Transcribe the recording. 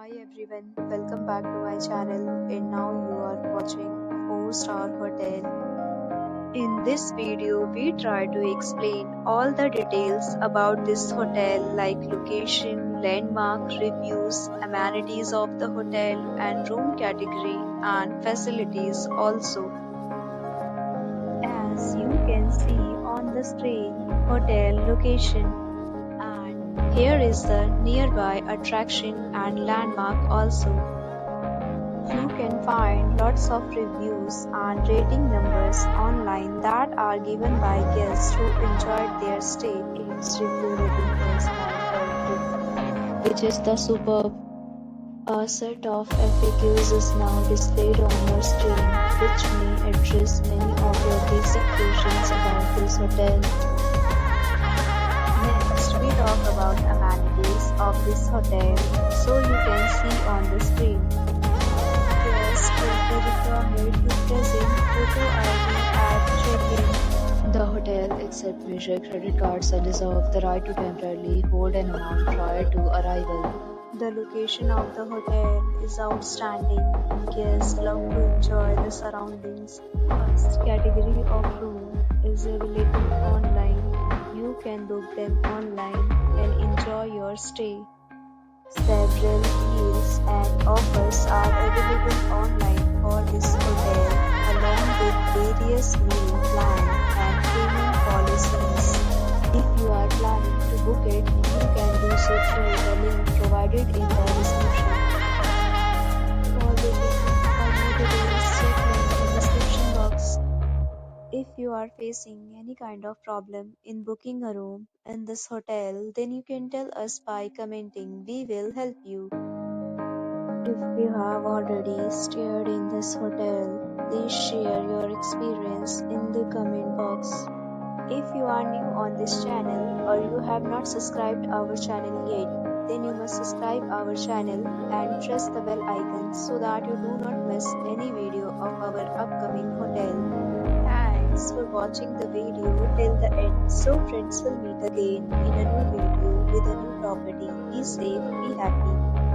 Hi everyone, welcome back to my channel and now you are watching 4-star hotel. In this video, we try to explain all the details about this hotel like location, landmark, reviews, amenities of the hotel and room category and facilities also. As you can see on the screen, hotel location. Here is the nearby attraction and landmark also. You can find lots of reviews and rating numbers online that are given by guests who enjoyed their stay. Its review rating is 5.2, which is the superb. A set of FAQs is now displayed on your screen, which may address many of your basic questions about this hotel. We talk about amenities of this hotel, so you can see on the screen. Guests will be required to present photo ID at check-in. The hotel accepts major credit cards and reserves the right to temporarily hold an amount prior to arrival. The location of the hotel is outstanding. Guests love to enjoy the surroundings. First category of room is available online. You can book them online and enjoy your stay. Several deals and offers are available online for this hotel, along with various meal plans and payment policies. If you are planning to book it, you can do so through the link provided in the description. For booking or more details, check link in the description box. If you are facing any kind of problem in booking a room in this hotel, then you can tell us by commenting. We will help you. If you have already stayed in this hotel, please share your experience in the comment box. If you are new on this channel or you have not subscribed our channel yet, then you must subscribe our channel and press the bell icon so that you do not miss any video of our upcoming hotel. Thanks for watching the video till the end. So friends, will meet again in a new video with a new property. Be safe, be happy.